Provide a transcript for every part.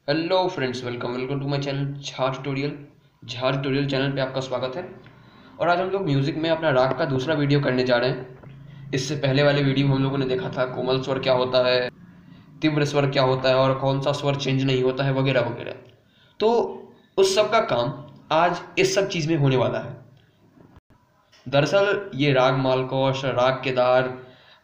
Hello friends, welcome to my channel Jha tutorial channel पे आपका स्वागत है। और आज हम लोग म्यूज़िक में अपना राग का दूसरा वीडियो करने जा रहे हैं। इससे पहले वाले वीडियो में हम लोगों ने देखा था कोमल स्वर क्या होता है, तीव्र स्वर क्या होता है और कौन सा स्वर चेंज नहीं होता है वगैरह वगैरह। तो उस सब का काम आज इस सब चीज़ में होने वाला है। दरअसल ये राग मालकोश, राग केदार,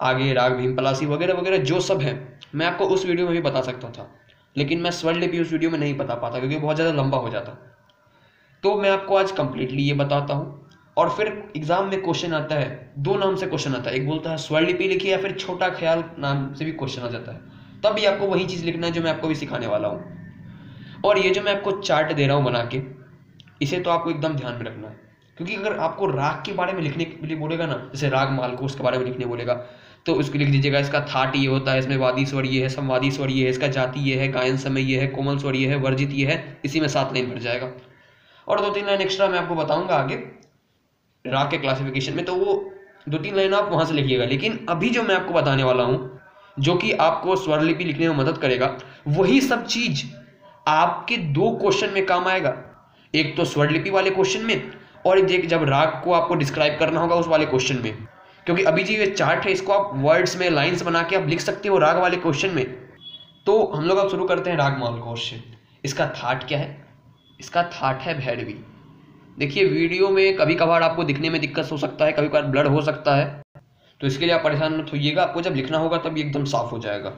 आगे राग भीमपलासी वगैरह वगैरह जो सब है मैं आपको उस वीडियो में भी बता सकता था, लेकिन मैं स्वर लिपि उस वीडियो में नहीं बता पाता क्योंकि बहुत ज़्यादा लंबा हो जाता। तो मैं आपको आज कंप्लीटली ये बताता हूँ। और फिर एग्जाम में क्वेश्चन आता है, दो नाम से क्वेश्चन आता है, एक बोलता है स्वर लिपि लिखिए या फिर छोटा ख्याल नाम से भी क्वेश्चन आ जाता है। तब भी आपको वही चीज़ लिखना है जो मैं आपको भी सिखाने वाला हूँ। और ये जो मैं आपको चार्ट दे रहा हूँ बना के, इसे तो आपको एकदम ध्यान में रखना है, क्योंकि अगर आपको राग के बारे में लिखने के लिए बोलेगा ना, जैसे राग मालकोस के बारे में लिखने बोलेगा तो उसको लिख दीजिएगा इसका थाट ये होता है, इसमें वादी स्वर ये है, संवादी स्वर ये है, इसका जाति ये है, गायन समय ये है, कोमल स्वर ये है, वर्जित ये है। इसी में 7 लाइन भर जाएगा। और 2-3 लाइन एक्स्ट्रा मैं आपको बताऊंगा आगे राग के क्लासिफिकेशन में, तो वो 2-3 लाइन आप वहां से लिखिएगा। लेकिन अभी जो मैं आपको बताने वाला हूं, जो कि आपको स्वर लिपि लिखने में मदद करेगा, वही सब चीज आपके 2 क्वेश्चन में काम आएगा। एक तो स्वर लिपि वाले क्वेश्चन में, और एक जब राग को आपको डिस्क्राइब करना होगा उस वाले क्वेश्चन में। क्योंकि अभी जो ये चार्ट है इसको आप वर्ड्स में लाइंस बना के आप लिख सकते हो राग वाले क्वेश्चन में। तो हम लोग अब शुरू करते हैं राग मालकोश से। इसका थाट क्या है? इसका थाट है भैरवी। देखिए वीडियो में कभी कभार आपको दिखने में दिक्कत हो सकता है, कभी कभार ब्लर हो सकता है, तो इसके लिए आप परेशान मत होइएगा। आपको जब लिखना होगा तब एकदम साफ हो जाएगा।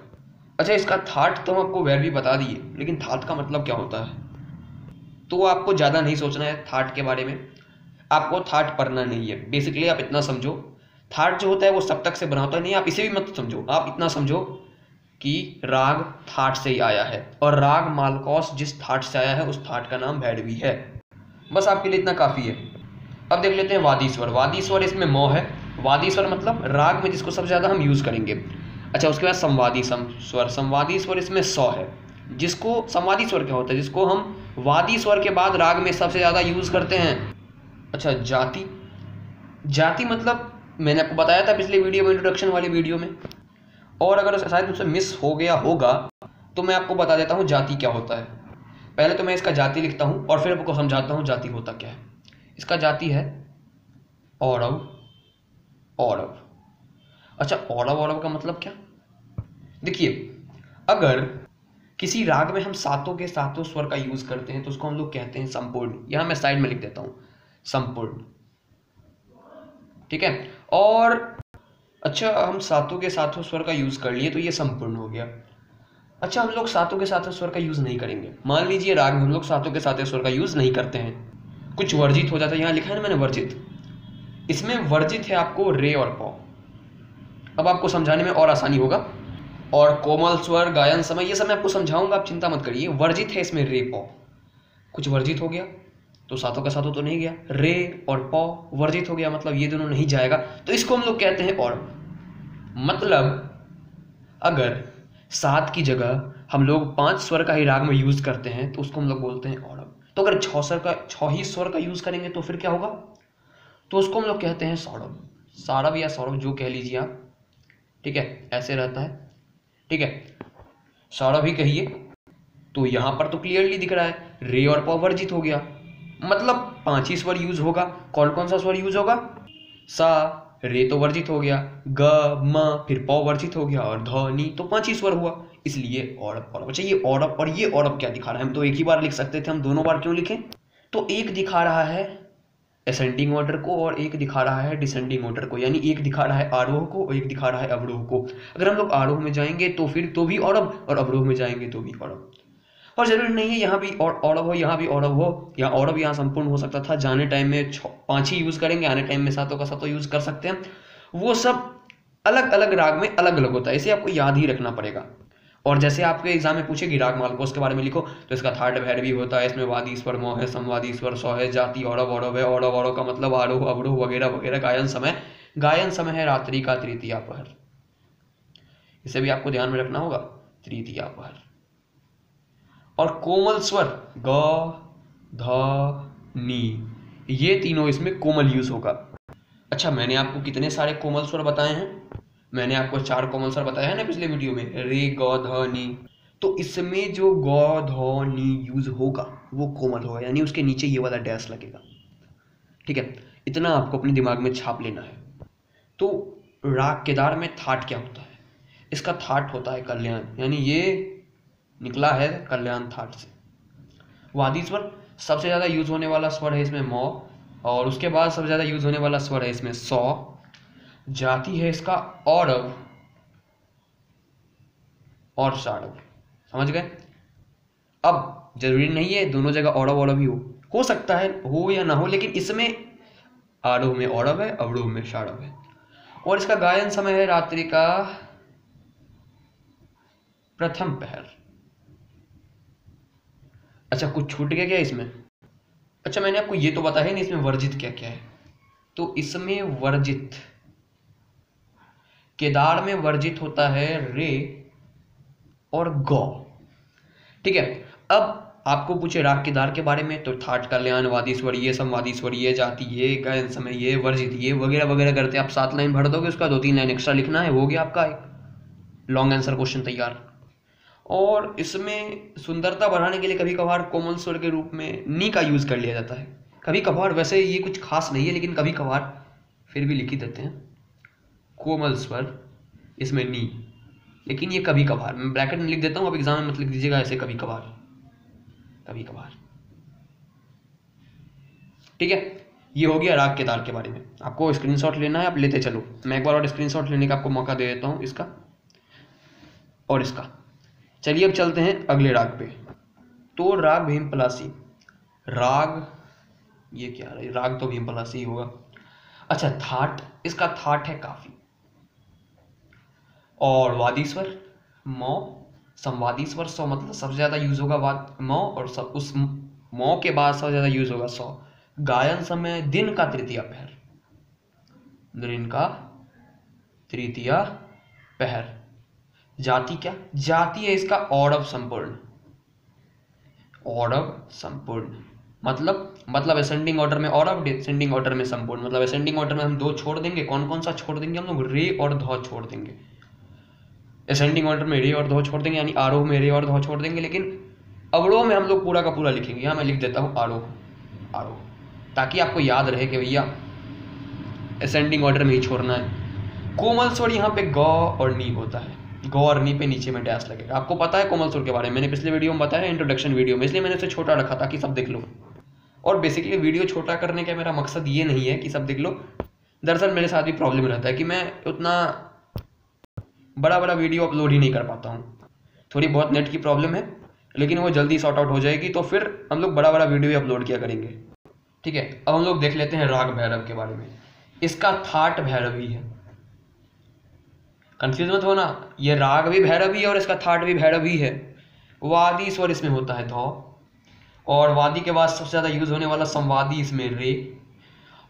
अच्छा, इसका थाट तो हम आपको भैरवी बता दिए, लेकिन थाट का मतलब क्या होता है तो आपको ज़्यादा नहीं सोचना है थाट के बारे में। आपको थाट पढ़ना नहीं है। बेसिकली आप इतना समझो, थाट जो होता है वो सप्तक से बना होता है। नहीं, आप इसे भी मत समझो, आप इतना समझो कि राग थाट से ही आया है और राग मालकोस जिस थाट से आया है उस थाट का नाम भैरवी है। बस आपके लिए इतना काफ़ी है। अब देख लेते हैं वादी स्वर। वादी स्वर इसमें मौ है। वादी स्वर मतलब राग में जिसको सबसे ज़्यादा हम यूज़ करेंगे। अच्छा, उसके बाद संवादी स्वर। संवादी स्वर इसमें 100 है। जिसको संवादी स्वर क्या होता है? जिसको हम वादी स्वर के बाद राग में सबसे ज़्यादा यूज़ करते हैं। अच्छा, जाति। जाति मतलब मैंने आपको बताया था पिछले वीडियो में, इंट्रोडक्शन वाले वीडियो में। और अगर शायद मुझसे मिस हो गया होगा तो मैं आपको बता देता हूँ जाति क्या होता है। पहले तो मैं इसका जाति लिखता हूँ और फिर आपको समझाता हूँ जाति होता क्या है। इसका जाति है औरव। औरव। अच्छा, औरव औरव का मतलब क्या? देखिए, अगर किसी राग में हम सातों के सातों स्वर का यूज करते हैं तो उसको हम लोग कहते हैं संपूर्ण। यहां मैं साइड में लिख देता हूं संपूर्ण, ठीक है। और अच्छा, हम सातों के सातों स्वर का यूज कर लिए तो ये संपूर्ण हो गया। अच्छा, हम लोग सातों के सातों स्वर का यूज नहीं करेंगे। मान लीजिए राग में हम लोग सातों के सातों स्वर का यूज नहीं करते हैं, कुछ वर्जित हो जाता है। यहां लिखा है ना मैंने वर्जित, इसमें वर्जित है आपको रे और पौ। अब आपको समझाने में और आसानी होगा। और कोमल स्वर, गायन समय, ये सब मैं आपको समझाऊंगा, आप चिंता मत करिए। वर्जित है इसमें रे पौ, कुछ वर्जित हो गया तो सातों का सातों तो नहीं गया। रे और पौ वर्जित हो गया, मतलब ये दोनों नहीं जाएगा, तो इसको हम लोग कहते हैं और। मतलब अगर 7 की जगह हम लोग 5 स्वर का ही राग में यूज करते हैं तो उसको हम लोग बोलते हैं औरव। तो अगर 6 ही स्वर का यूज करेंगे तो फिर क्या होगा? तो उसको हम लोग कहते हैं सौरभ। सौरभ या सौरभ जो कह लीजिए आप, ठीक है, ऐसे रहता है, ठीक है, सौरभ ही कहिए। तो यहां पर तो क्लियरली दिख रहा है रे और पौ वर्जित हो गया, मतलब 5 ही स्वर यूज होगा। कौन कौन सा स्वर यूज होगा? सा, रे तो वर्जित हो गया, ग म, फिर पौ वर्जित हो गया, और ध नी, तो 5 ही स्वर हुआ, इसलिए औरव औरव। अच्छा, ये औरव और ये औरव क्या दिखा रहा है? हम तो एक ही बार लिख सकते थे, हम दोनों बार क्यों लिखें? तो एक दिखा रहा है असेंडिंग ऑर्डर को और एक दिखा रहा है डिसेंडिंग ऑर्डर को, यानी एक दिखा रहा है आरोह को और एक दिखा रहा है अवरोह को। अगर हम लोग आरोह में जाएंगे तो फिर तो भी औरव, और अवरोह में जाएंगे तो भी औरव। और जरूरी नहीं है यहाँ भी औरव हो यहाँ भी औरव हो, या औरव यहाँ संपूर्ण हो सकता था। जाने टाइम में 5 ही यूज करेंगे, आने टाइम में सातों का सातों यूज कर सकते हैं। वो सब अलग अलग राग में अलग अलग होता है, इसे आपको याद ही रखना पड़ेगा। और जैसे आपके एग्जाम में पूछेगी राग मालकोस के बारे में लिखो, तो इसका थाट भैरवी होता है, इसमें वादी स्वर मौ है, संवादी स्वर सौ है, जाति औरव औरव है, औरव औरव का मतलब आरोह अवरोह वगैरह वगैरह। गायन समय है रात्रि का तृतीया पहर, इसे भी आपको ध्यान में रखना होगा, तृतीया पहर। और कोमल स्वर ग ध नी, ये तीनों इसमें कोमल यूज होगा। अच्छा, मैंने आपको कितने सारे कोमल स्वर बताए हैं? मैंने आपको 4 कोमल स्वर बताया है ना पिछले वीडियो में, रे ग ध नी। तो इसमें जो गौ धौ नी यूज होगा वो कोमल होगा, यानी उसके नीचे ये वाला डैश लगेगा। ठीक है, इतना आपको अपने दिमाग में छाप लेना है। तो राग केदार में थाट क्या होता है? इसका थाट होता है कल्याण, यानी ये निकला है कल्याण थाट से। वादी स्वर सबसे ज़्यादा यूज होने वाला स्वर है इसमें मौ, और उसके बाद सबसे ज़्यादा यूज होने वाला स्वर है इसमें सौ। जाति है इसका औरव और षाढ़व। समझ गए? अब जरूरी नहीं है दोनों जगह औरव औरव ही हो सकता है हो या ना हो, लेकिन इसमें आरोह में औरव है, अवरोह में षाढ़व है। और इसका गायन समय है रात्रि का प्रथम पहर। अच्छा, कुछ छूट गया क्या इसमें? अच्छा, मैंने आपको ये तो बताया नहीं इसमें वर्जित क्या क्या है। तो इसमें वर्जित, केदार में वर्जित होता है रे और गौ। ठीक है, अब आपको पूछे राग केदार के बारे में, तो थाट कल्याण वादी स्वर ये, संवादी स्वर ये, जाति ये, गायन समय ये, वर्जित ये, वगैरह वगैरह करते आप 7 लाइन भर दोगे, उसका 2-3 लाइन एक्स्ट्रा लिखना है, हो गया आपका एक लॉन्ग आंसर क्वेश्चन तैयार। और इसमें सुंदरता बढ़ाने के लिए कभी कभार कोमल स्वर के रूप में नी का यूज कर लिया जाता है। कभी कभार, वैसे ये कुछ खास नहीं है, लेकिन कभी कभार फिर भी लिख ही देते हैं कोमल स्वर इसमें नी, लेकिन ये कभी कभार, मैं ब्रैकेट में लिख देता हूँ, अब एग्जाम में मत लिख दीजिएगा ऐसे कभी कभार, कभी कभार। ठीक है, ये हो गया राग केदार के बारे में। आपको स्क्रीनशॉट लेना है, आप लेते चलो। मैं एक बार और स्क्रीनशॉट लेने का आपको मौका दे देता हूँ इसका और इसका। चलिए अब चलते हैं अगले राग पे। तो राग भीमपलासी। राग ये क्या है? राग तो भीमपलासी ही होगा। अच्छा, थाट, इसका थाट है काफी। और वादी स्वर मौ, संवादी स्वर सौ, मतलब सबसे ज्यादा यूज होगा वाद मौ, और सब उस मौ के बाद सबसे ज्यादा यूज होगा सौ। गायन समय दिन का तृतीया पहर, दिन का तृतीया पहर। जाति क्या? जाति है इसका औरव संपूर्ण। औरव संपूर्ण मतलब असेंडिंग ऑर्डर में औरव, डिसेंडिंग ऑर्डर में संपूर्ण। मतलब असेंडिंग ऑर्डर में हम 2 छोड़ देंगे, कौन कौन सा छोड़ देंगे हम लोग? रे और धौ छोड़ देंगे। असेंडिंग ऑर्डर में रे और धौ छोड़ देंगे, यानी आरोह में रे और धौ छोड़ देंगे, लेकिन अवरोह में हम लोग पूरा का पूरा लिखेंगे। यहाँ मैं लिख देता हूँ आरोह, आरोह, ताकि आपको याद रहे कि भैया असेंडिंग ऑर्डर में ही छोड़ना है। कोमल स्वर यहाँ पे गौ और नी होता है। गौ और नी पे नीचे में डैश लगेगा। आपको पता है कोमल स्वर के बारे में, मैंने पिछले वीडियो में बताया, इंट्रोडक्शन वीडियो में, इसलिए मैंने उसे छोटा रखा ताकि सब देख लो। और बेसिकली वीडियो छोटा करने का मेरा मकसद ये नहीं है कि सब देख लो। दरअसल मेरे साथ भी प्रॉब्लम रहता है कि मैं उतना बड़ा बड़ा वीडियो अपलोड ही नहीं कर पाता हूँ। थोड़ी बहुत नेट की प्रॉब्लम है, लेकिन वो जल्दी सॉर्ट आउट हो जाएगी, तो फिर हम लोग बड़ा बड़ा वीडियो अपलोड किया करेंगे। ठीक है, अब हम लोग देख लेते हैं राग भैरव के बारे में। इसका थाट भैरवी है। कंफ्यूज मत होना, ये राग भी भैरवी है और इसका थाट भी भैरवी है। वादी स्वर इसमें होता है धौ, और वादी के बाद सबसे ज्यादा यूज होने वाला संवादी इसमें रे,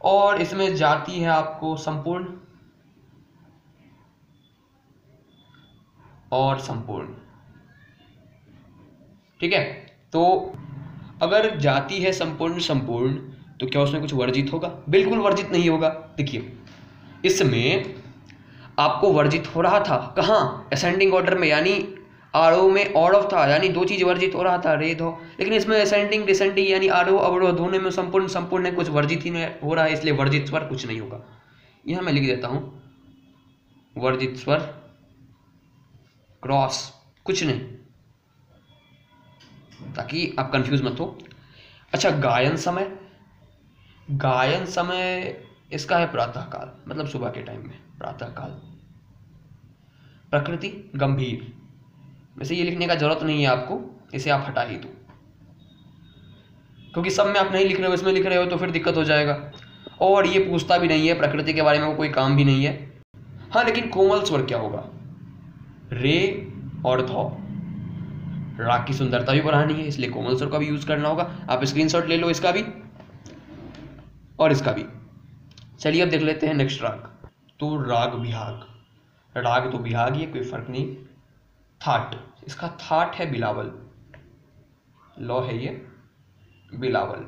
और इसमें जाति है आपको संपूर्ण और संपूर्ण। ठीक है, तो अगर जाति है संपूर्ण संपूर्ण, तो क्या उसमें कुछ वर्जित होगा? बिल्कुल वर्जित नहीं होगा। देखिए, इसमें आपको वर्जित हो रहा था कहाँ? असेंडिंग ऑर्डर में, यानी आरोह में औरव था, यानी 2 चीज वर्जित हो रहा था रे धौ, लेकिन इसमें असेंडिंग डिसेंडिंग यानी आरोह अवरोह दोनों में संपूर्ण संपूर्ण है, कुछ वर्जित ही नहीं हो रहा है, इसलिए वर्जित स्वर कुछ नहीं होगा। यहां मैं लिख देता हूं वर्जित स्वर क्रॉस कुछ नहीं, ताकि आप कंफ्यूज मत हो। अच्छा, गायन समय। गायन समय इसका है प्रातः काल, मतलब सुबह के टाइम में प्रातः काल। प्रकृति गंभीर, वैसे ये लिखने का जरूरत नहीं है आपको, इसे आप हटा ही दो, क्योंकि सब में आप नहीं लिख रहे हो, इसमें लिख रहे हो तो फिर दिक्कत हो जाएगा। और ये पूछता भी नहीं है प्रकृति के बारे में, कोई काम भी नहीं है। हाँ, लेकिन कोमल स्वर क्या होगा? रे और धौ। राग की सुंदरता भी बढ़ानी है, इसलिए कोमल स्वर का भी यूज करना होगा। आप स्क्रीनशॉट ले लो इसका भी और इसका भी। चलिए अब देख लेते हैं नेक्स्ट राग। तो राग बिहाग। राग तो बिहाग ही है, कोई फर्क नहीं। थाट, इसका थाट है बिलावल, लौ है ये बिलावल।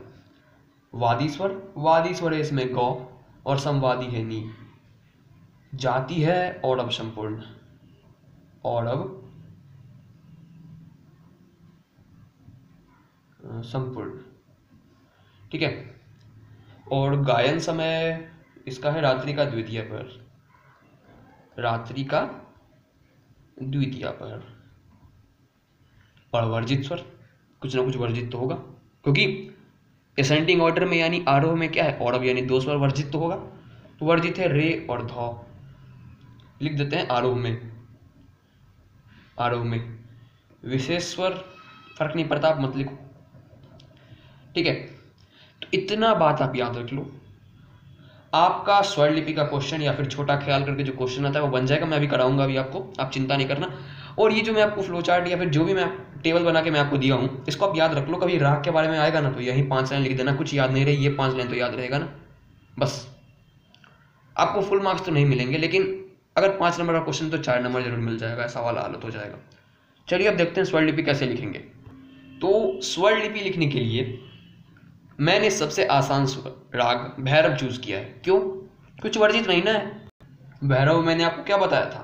वादी स्वर, वादी स्वर है इसमें गौ, और संवादी है नी। जाति है औरव संपूर्ण, औरव संपूर्ण, ठीक है। और गायन समय इसका है रात्रि का द्वितीय पहर, रात्रि का द्वितीय पहर। और वर्जित स्वर, कुछ ना कुछ वर्जित तो होगा, क्योंकि असेंडिंग ऑर्डर में यानी आरोह में क्या है, औरव यानी दो स्वर वर्जित तो होगा, तो वर्जित है रे और धौ। लिख देते हैं आरोह में, आरोह में विशेष स्वर फर्क नहीं पड़ता, आप मत लिखो, ठीक है। तो इतना बात आप याद रख लो, आपका स्वर लिपि का क्वेश्चन या फिर छोटा ख्याल करके जो क्वेश्चन आता है वो बन जाएगा। मैं अभी कराऊंगा अभी आपको, आप चिंता नहीं करना। और ये जो मैं आपको फ्लो चार्ट या फिर जो भी मैं टेबल बना के मैं आपको दिया हूँ, इसको आप याद रख लो। कभी राग के बारे में आएगा ना तो यही 5 लाइन लिख देना, कुछ याद नहीं रही, ये 5 लाइन तो याद रहेगा ना, बस। आपको फुल मार्क्स तो नहीं मिलेंगे, लेकिन अगर 5 नंबर का क्वेश्चन तो 4 नंबर जरूर मिल जाएगा, ऐसा वाला हालत हो जाएगा। चलिए अब देखते हैं स्वर लिपि कैसे लिखेंगे। तो स्वर लिपि लिखने के लिए मैंने सबसे आसान राग भैरव चूज किया है। क्यों? कुछ वर्जित नहीं ना है। भैरव मैंने आपको क्या बताया था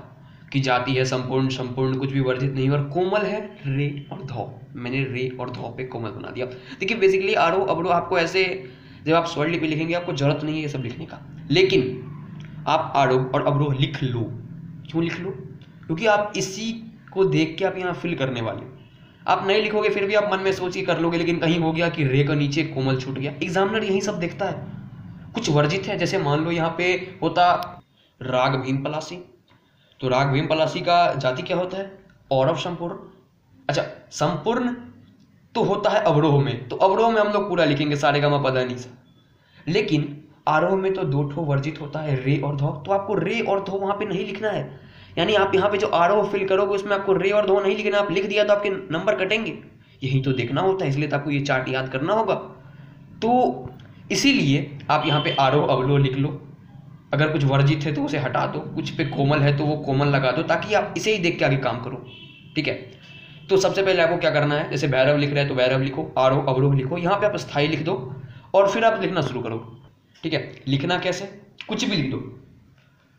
कि जाति है संपूर्ण, संपूर्ण कुछ भी वर्जित नहीं, और कोमल है रे और धौ। मैंने रे और धौ पे कोमल बना दिया। देखिए बेसिकली आरोह अवरोह आपको ऐसे, जब आप स्वर लिपि लिखेंगे आपको जरूरत नहीं है ये सब लिखने का, लेकिन आप आरोह और अवरोह लिख लो। क्यों लिख लो? क्योंकि आप इसी को देख के आप यहाँ फिल करने वाले। आप नहीं लिखोगे फिर भी आप मन में सोच के कर लोगे, लेकिन कहीं हो गया कि रे का नीचे कोमल छूट गया। एग्जामिनर यही सब देखता है। कुछ वर्जित है, जैसे मान लो यहाँ पे होता राग भीम पलासी, तो राग भीम पलासी का जाति क्या होता है? औरव संपूर्ण। अच्छा, संपूर्ण तो होता है अवरोह में, तो अवरोह में हम लोग पूरा लिखेंगे सारे गा मा पा धा नी सा। लेकिन आरोह में तो 2 ठो वर्जित होता है रे और धौ, तो आपको रे और धौ वहां पे नहीं लिखना है। यानी आप यहाँ पे जो आरोह फिल करोगे उसमें आपको रे और धौ नहीं लिखना। आप लिख दिया तो आपके नंबर कटेंगे, यही तो देखना होता है, इसलिए तो आपको ये चार्ट याद करना होगा। तो इसीलिए आप यहाँ पे आरोह अवरोह लिख लो। अगर कुछ वर्जित है तो उसे हटा दो, कुछ पे कोमल है तो वो कोमल लगा दो, ताकि आप इसे ही देख के आगे काम करो, ठीक है। तो सबसे पहले आपको क्या करना है, जैसे भैरव लिख रहे हैं तो भैरव लिखो, आरोह अवरोह लिखो, यहाँ पे आप स्थाई लिख दो और फिर आप लिखना शुरू करो, ठीक है। लिखना कैसे? कुछ भी लिख दो।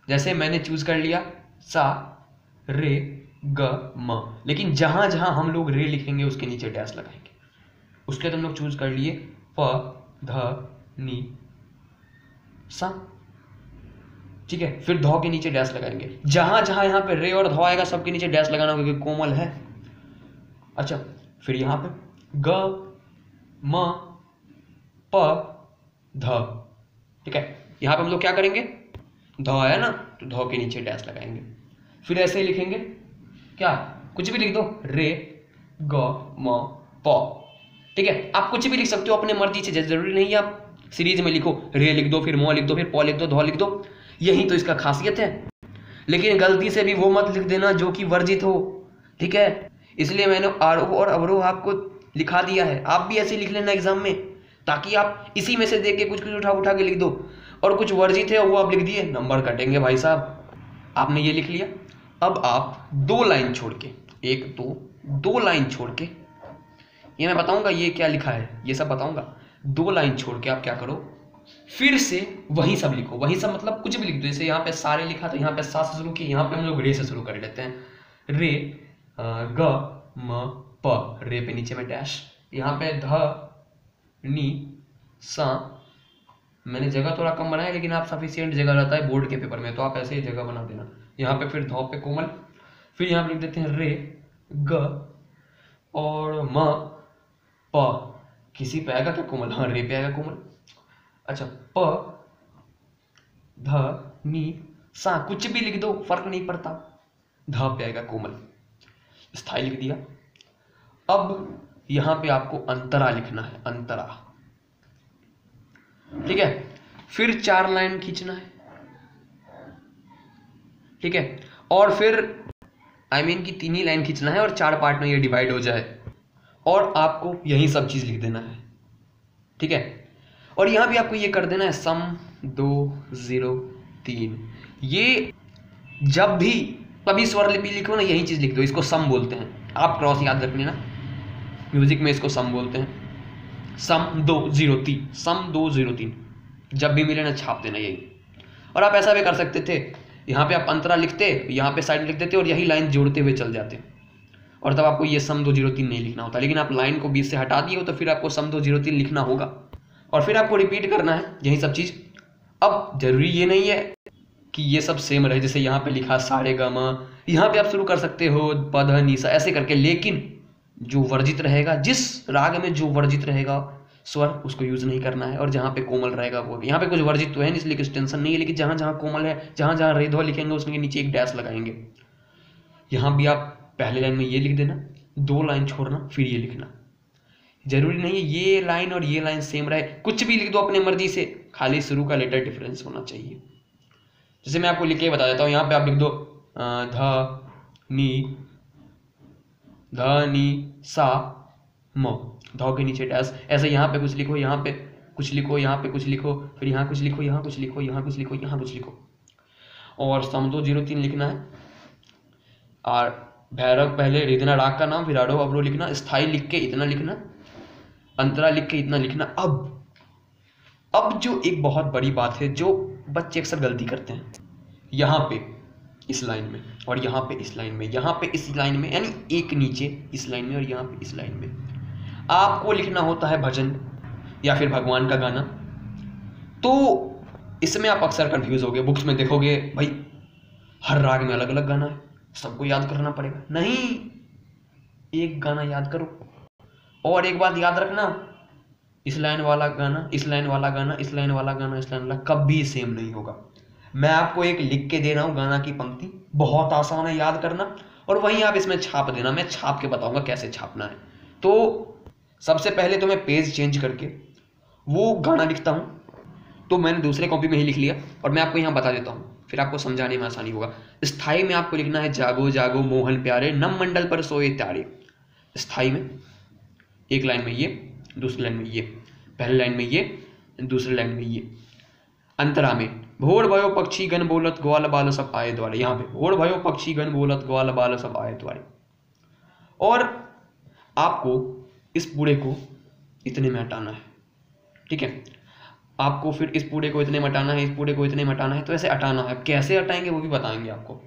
जैसे मैंने चूज कर लिया सा रे ग म, लेकिन जहां जहां हम लोग रे लिखेंगे उसके नीचे डैश लगाएंगे। उसके बाद हम लोग चूज कर लिए प ध नी सा, ठीक है। फिर धौ के नीचे डैश लगाएंगे। जहां जहां यहाँ पे रे और धौ आएगा सबके नीचे डैश लगाना होगा क्योंकि कोमल है। अच्छा, फिर यहाँ पे ग म प ध, ठीक है। यहाँ पे हम लोग क्या करेंगे, धौ आया ना तो धौ के नीचे डैश लगाएंगे। फिर ऐसे ही लिखेंगे, क्या कुछ भी लिख दो, रे ग म प, ठीक है। आप कुछ भी लिख सकते हो अपने मर्जी से, जरूरी नहीं है आप सीरीज में लिखो, रे लिख दो फिर म लिख दो फिर प लिख दो धौ लिख दो, यही तो इसका खासियत है। लेकिन गलती से भी वो मत लिख देना जो कि वर्जित हो, ठीक है। इसलिए मैंने आरोह और अवरोह आपको लिखा दिया है। आप भी ऐसे लिख लेना एग्जाम में, ताकि आप इसी में से देख के कुछ कुछ उठा उठा के लिख दो। और कुछ वर्जित है वो आप लिख दिए, नंबर कटेंगे भाई साहब। आपने ये लिख लिया। अब आप 2 लाइन छोड़ के, 1 2 लाइन छोड़ के, ये मैं बताऊंगा ये क्या लिखा है, ये सब बताऊंगा। 2 लाइन छोड़ के आप क्या करो, फिर से वही सब लिखो। वही सब मतलब कुछ भी लिख दो। जैसे यहाँ पे सारे लिखा तो यहाँ पे सा से शुरू किया, यहाँ पे हम लोग रे से शुरू कर लेते हैं। रे ग म प, रे पे नीचे में डैश, यहाँ पे ध नी सा। मैंने जगह थोड़ा कम बनाया, लेकिन आप सफिशिएंट जगह रहता है बोर्ड के पेपर में, तो आप ऐसे ही जगह बना देना। यहाँ पे फिर धौ पे कोमल, फिर यहाँ पे लिख देते हैं रे ग और म प। किसी पे आएगा क्या कोमल? हाँ, रे पे आएगा कोमल। अच्छा, प ध नी सा, कुछ भी लिख दो फर्क नहीं पड़ता, ध पे आएगा कोमल। स्थाई लिख दिया। अब यहां पे आपको अंतरा लिखना है, अंतरा, ठीक है। फिर 4 लाइन खींचना है, ठीक है। और फिर कि 3 ही लाइन खींचना है और 4 पार्ट में ये डिवाइड हो जाए, और आपको यही सब चीज लिख देना है, ठीक है। और यहां भी आपको ये कर देना है सम 2 0 3। ये जब भी कभी स्वर लिपि लिखो ना यही चीज लिख दो, इसको सम बोलते हैं। आप क्रॉस याद रख लेना, म्यूजिक में इसको सम बोलते हैं। सम 2 0 3, सम 2 0 3, जब भी मिले ना छाप देना यही। और आप ऐसा भी कर सकते थे, यहाँ पे आप अंतरा लिखते, यहाँ पे साइड लिख देते और यही लाइन जोड़ते हुए चल जाते। और तब आपको ये सम 203 नहीं लिखना होता, लेकिन आप लाइन को बीच से हटा दिए हो तो फिर आपको सम 203 लिखना होगा और फिर आपको रिपीट करना है यही सब चीज़। अब जरूरी ये नहीं है कि ये सब सेम रहे, जैसे यहाँ पे लिखा सारे गामा, यहाँ पे आप शुरू कर सकते हो पध निसा ऐसे करके, लेकिन जो वर्जित रहेगा, जिस राग में जो वर्जित रहेगा स्वर उसको यूज नहीं करना है, और जहाँ पे कोमल रहेगा वो। यहाँ पे कुछ वर्जित तो है नहीं इसलिए कुछ टेंशन नहीं है, लेकिन जहाँ जहाँ कोमल है, जहाँ जहाँ रेधो लिखेंगे उसके नीचे एक डैश लगाएंगे। यहाँ भी आप पहले लाइन में ये लिख देना, 2 लाइन छोड़ना फिर ये लिखना। जरूरी नहीं है ये लाइन और ये लाइन सेम रहे, कुछ भी लिख दो अपने मर्जी से, खाली शुरू का लेटर डिफरेंस होना चाहिए। जैसे मैं आपको लिख के बता देता हूँ, यहाँ पे आप लिख दो ध नी सा म, ध के नीचे डैश, ऐसे यहाँ पे कुछ लिखो, यहाँ पे कुछ लिखो, यहाँ पे कुछ लिखो, फिर यहाँ कुछ लिखो, यहाँ कुछ लिखो, यहाँ कुछ लिखो, यहाँ कुछ लिखो, और सम 203 लिखना है। और भैरव पहले रिधना राग का नाम, फिर आरोह अवरोह लिखना, स्थाई लिख के इतना लिखना, अंतरा लिख के इतना लिखना। अब जो एक बहुत बड़ी बात है जो बच्चे अक्सर गलती करते हैं, यहाँ पे इस लाइन में और यहाँ पे इस लाइन में, यहाँ पे इस लाइन में, यानी एक नीचे इस लाइन में और यहाँ पे इस लाइन में आपको लिखना होता है भजन या फिर भगवान का गाना। तो इसमें आप अक्सर कंफ्यूज होगे, बुक्स में देखोगे भाई हर राग में अलग अलग गाना है, सबको याद करना पड़ेगा। नहीं, एक गाना याद करो। और एक बात याद रखना, इस लाइन वाला गाना, इस लाइन वाला गाना, इस लाइन वाला गाना, इस लाइन वाला कभी सेम नहीं होगा। मैं आपको एक लिख के दे रहा हूँ गाना की पंक्ति, बहुत आसान है याद करना, और वहीं आप इसमें छाप देना। मैं छाप के बताऊंगा कैसे छापना है। तो सबसे पहले तो मैं पेज चेंज करके वो गाना लिखता हूँ, तो मैंने दूसरे कॉपी में ही लिख लिया और मैं आपको यहाँ बता देता हूँ, फिर आपको समझाने में आसानी होगा। स्थाई में आपको लिखना है जागो जागो मोहन प्यारे, नम मंडल पर सोए तारे। स्थाई में एक लाइन में ये, दूसरी लाइन में ये, पहली लाइन में ये, दूसरी लाइन में ये। अंतरा में भोर भयो पक्षी गण बोलत ग्वाल बाल सब आए द्वारे, यहाँ पे भोर भयो पक्षी गण बोलत ग्वाल बाल सब आए द्वारे। और आपको इस पूरे को इतने में हटाना है, ठीक है। आपको फिर इस पूरे को इतने में हटाना है, इस पूरे को इतने में हटाना है, तो ऐसे हटाना है। कैसे हटाएंगे वो भी बताएंगे आपको।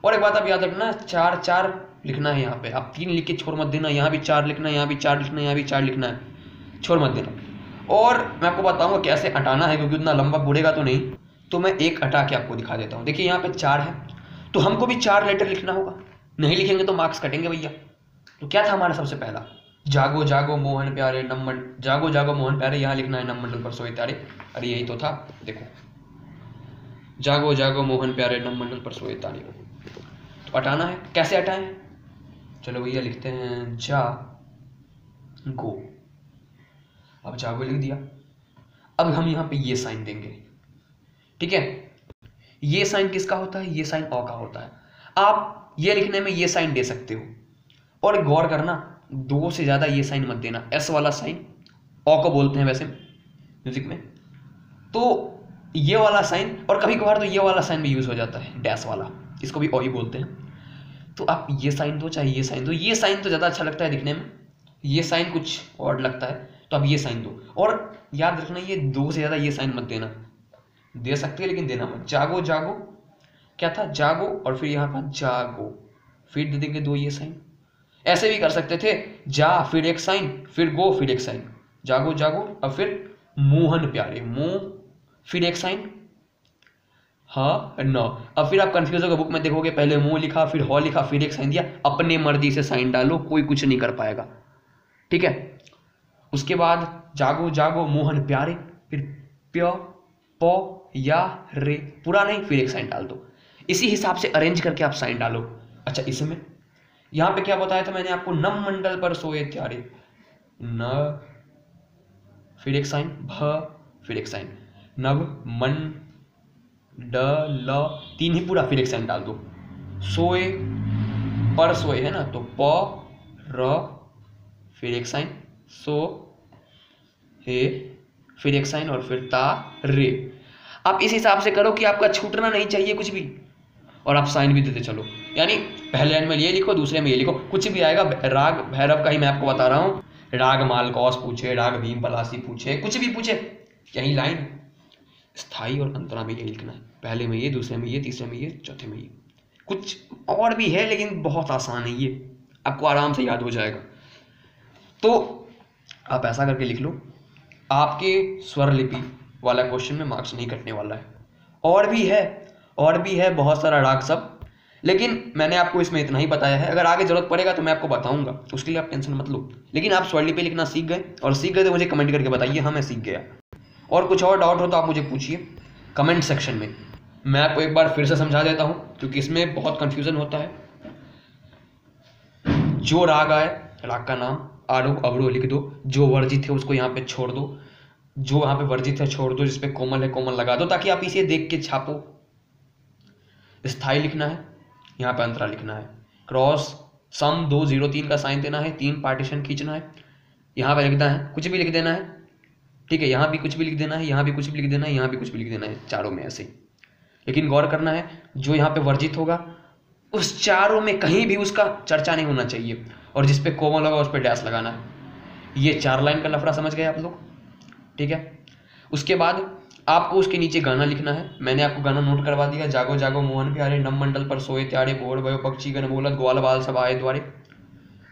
और एक बात आप याद रखना, 4 4 लिखना है यहाँ पे, आप 3 लिख के छोड़ मत देना। यहाँ भी 4 लिखना है, यहाँ भी 4 लिखना है, यहाँ भी 4 लिखना है, छोड़ मत देना। और मैं आपको बताऊंगा कैसे हटाना है, क्योंकि उतना लंबा बुड़ेगा तो नहीं, तो मैं एक हटा के आपको दिखा देता हूँ। देखिए यहाँ पे 4 है, तो हमको भी 4 लेटर लिखना होगा, नहीं लिखेंगे तो मार्क्स कटेंगे भैया। तो क्या था हमारा सबसे पहला, जागो जागो मोहन प्यारे नम, जागो जागो मोहन प्यारे, यहाँ लिखना है नम मंडल पर सोए तारे। अरे यही तो था, देखो जागो जागो मोहन प्यारे नम मंडल पर सोए तारे। तो हटाना है, कैसे हटाएं? चलो भैया लिखते हैं जा गो। अब जागो लिख दिया। अब हम यहाँ पे ये साइन देंगे, ठीक है। ये साइन किसका होता है? ये साइन अ का होता है। आप ये लिखने में ये साइन दे सकते हो, और गौर करना 2 से ज्यादा ये साइन मत देना। एस वाला साइन अ को बोलते हैं वैसे म्यूजिक में, तो ये वाला साइन, और कभी कभार तो ये वाला साइन भी यूज हो जाता है, डैश वाला, इसको भी अ ही बोलते हैं। तो आप ये साइन दो चाहे ये साइन दो, ये साइन तो ज्यादा अच्छा लगता है दिखने में, ये साइन कुछ और लगता है, तो आप ये साइन दो। और याद रखना ये 2 से ज्यादा ये साइन मत देना, दे सकते हैं लेकिन देना मत। जागो जागो क्या था, जागो और फिर यहाँ का जागो, फिर दे देंगे 2 ये साइन। ऐसे भी कर सकते थे, जा फिर एक साइन, फिर गो फिर एक साइन, जागो जागो, अब फिर मोहन प्यारे, मोह फिर एक साइन, हाँ न। अब फिर आप कंफ्यूज होगे, बुक में देखोगे पहले मुंह लिखा फिर हॉ लिखा फिर एक साइन दिया। अपने मर्जी से साइन डालो, कोई कुछ नहीं कर पाएगा, ठीक है। उसके बाद जागो जागो मोहन प्यारे, फिर प्य प या रे, पूरा नहीं, फिर एक साइन डाल दो। इसी हिसाब से अरेंज करके आप साइन डालो। अच्छा, इसमें यहाँ पे क्या बताया था मैंने आपको, नम मंडल पर सोए त्यारे, न फिर एक साइन, भ फिर एक साइन, नव मन ड ल, 3 ही पूरा, फिर एक साइन डाल दो। सोए पर सोए है ना, तो प र फिर एक साइन, सो हे फिर एक साइन, और फिर ता रे। आप इस हिसाब से करो कि आपका छूटना नहीं चाहिए कुछ भी, और आप साइन भी देते चलो। यानी पहले लाइन में ये लिखो, दूसरे में ये लिखो, कुछ भी आएगा। राग भैरव का ही मैं आपको बता रहा हूँ, राग मालकौस पूछे, राग भीम पलासी पूछे, कुछ भी पूछे, यही लाइन स्थाई और अंतरा में ये लिखना है। पहले में ये, दूसरे में ये, तीसरे में ये, चौथे में ये। कुछ और भी है लेकिन बहुत आसान है ये, आपको आराम से याद हो जाएगा। तो आप ऐसा करके लिख लो, आपके स्वर लिपि वाला क्वेश्चन में मार्क्स नहीं कटने वाला है। और भी है बहुत सारा राग सब, लेकिन मैंने आपको इसमें इतना ही बताया है। अगर आगे जरूरत पड़ेगा तो मैं आपको बताऊंगा, उसके लिए आप टेंशन मत लो। लेकिन आप स्वर लिपि लिखना सीख गए, और सीख गए तो मुझे कमेंट करके बताइए हाँ मैं सीख गया। और कुछ और डाउट हो तो आप मुझे पूछिए कमेंट सेक्शन में। मैं आपको एक बार फिर से समझा देता हूँ, क्योंकि इसमें बहुत कन्फ्यूजन होता है। जो राग आए, राग का नाम, आरोह अवरोह लिख दो। जो वर्जित है उसको यहाँ पे छोड़ दो, जो यहाँ पे वर्जित है छोड़ दो, जिसपे कोमल है कोमल लगा दो, ताकि आप इसे देख के छापो। स्थाई लिखना है, यहाँ पे अंतरा लिखना है, क्रॉस सम 2 0 3 का साइन देना है, 3 पार्टीशन खींचना है, यहाँ पे लिखना है, कुछ भी लिख देना है, ठीक है। यहाँ भी कुछ भी लिख देना है, यहाँ भी कुछ भी लिख देना है, यहाँ भी कुछ भी लिख देना है, चारों में ऐसे ही। लेकिन गौर करना है, जो यहाँ पे वर्जित होगा उस चारों में कहीं भी उसका चर्चा नहीं होना चाहिए, और जिसपे कोमल होगा उस पर डैश लगाना है। ये 4 लाइन का लफड़ा समझ गए आप लोग, ठीक है। उसके बाद आपको उसके नीचे गाना लिखना है। मैंने आपको गाना नोट करवा दिया, जागो जागो मोहन प्यारे, नम मंडल पर सोए त्यारे, भोर भयो पक्षी गण बोलत, ग्वाल बाल सब आए द्वारे।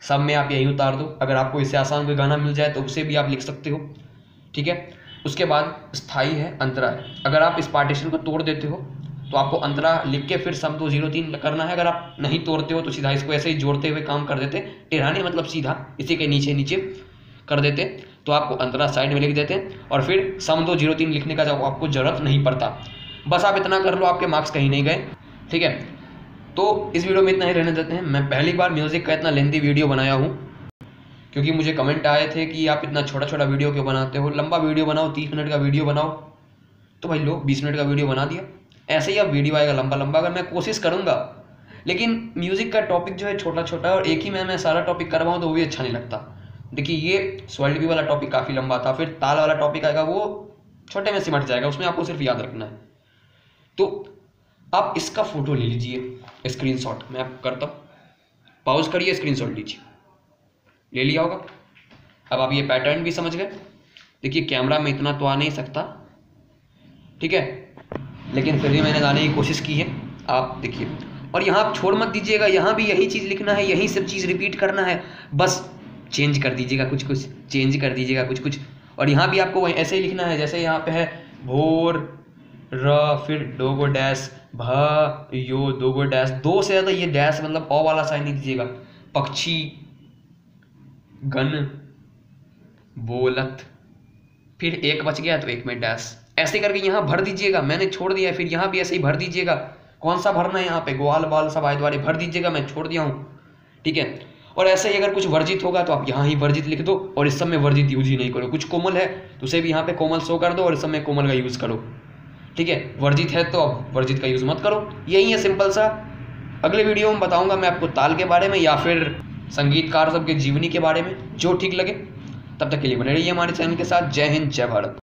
सब में आप यही उतार दो। अगर आपको इससे आसान कोई गाना मिल जाए तो उसे भी आप लिख सकते हो, ठीक है। उसके बाद स्थाई है, अंतरा है। अगर आप इस पार्टीशन को तोड़ देते हो तो आपको अंतरा लिख के फिर सम 2 0 3 करना है। अगर आप नहीं तोड़ते हो तो सीधा इसको ऐसे ही जोड़ते हुए काम कर देते, टेढ़ाने मतलब सीधा इसी के नीचे नीचे कर देते, तो आपको अंतरा साइड में लिख देते हैं, और फिर सम 2 0 3 लिखने का जब आपको जरूरत नहीं पड़ता। बस आप इतना कर लो, आपके मार्क्स कहीं नहीं गए, ठीक है। तो इस वीडियो में इतना ही रहने देते हैं। मैं पहली बार म्यूजिक का इतना लेंथी वीडियो बनाया हूँ, क्योंकि मुझे कमेंट आए थे कि आप इतना छोटा छोटा वीडियो क्यों बनाते हो, लंबा वीडियो बनाओ, 30 मिनट का वीडियो बनाओ। तो भाई लो 20 मिनट का वीडियो बना दिया। ऐसे ही अब वीडियो आएगा लंबा लंबा, अगर मैं कोशिश करूंगा। लेकिन म्यूजिक का टॉपिक जो है छोटा छोटा, और एक ही मैं सारा टॉपिक करवाऊँ तो वो भी अच्छा नहीं लगता। देखिए ये स्वर लिपि वाला टॉपिक काफ़ी लंबा था, फिर ताल वाला टॉपिक आएगा, वो छोटे में सिमट जाएगा, उसमें आपको सिर्फ याद रखना है। तो आप इसका फोटो ले लीजिए, स्क्रीनशॉट मैं आपको करता हूँ, पॉज करिए, स्क्रीनशॉट लीजिए, ले लिया होगा। अब आप ये पैटर्न भी समझ गए। देखिए कैमरा में इतना तो आ नहीं सकता, ठीक है, लेकिन फिर भी मैंने लाने की कोशिश की है, आप देखिए। और यहाँ आप छोड़ मत दीजिएगा, यहाँ भी यही चीज़ लिखना है, यही सब चीज़ रिपीट करना है, बस चेंज कर दीजिएगा कुछ कुछ, चेंज कर दीजिएगा कुछ कुछ। और यहाँ भी आपको वही ऐसे ही लिखना है, जैसे यहाँ पे है भोर र, फिर 2 गो डैश, भ यो 2 गो डैश, 2 से ज़्यादा ये डैश मतलब अ वाला साइन नहीं दीजिएगा। पक्षी गण बोलत, फिर 1 बच गया तो 1 में डैश, ऐसे करके यहाँ भर दीजिएगा। मैंने छोड़ दिया, फिर यहाँ भी ऐसे ही भर दीजिएगा। कौन सा भरना है, यहाँ पे ग्वाल बाल सब आए द्वारे भर दीजिएगा, मैं छोड़ दिया हूँ, ठीक है। और ऐसे ही अगर कुछ वर्जित होगा तो आप यहाँ ही वर्जित लिख दो, और इस सब में वर्जित यूज ही नहीं करो। कुछ कोमल है तो उसे भी यहाँ पे कोमल शो कर दो, और इस सब में कोमल का यूज करो, ठीक है। वर्जित है तो अब वर्जित का यूज मत करो। यही है सिंपल सा। अगले वीडियो में बताऊंगा मैं आपको ताल के बारे में, या फिर संगीतकार सबके जीवनी के बारे में, जो ठीक लगे। तब तक के लिए बने रहिए हमारे चैनल के साथ। जय हिंद, जय भारत।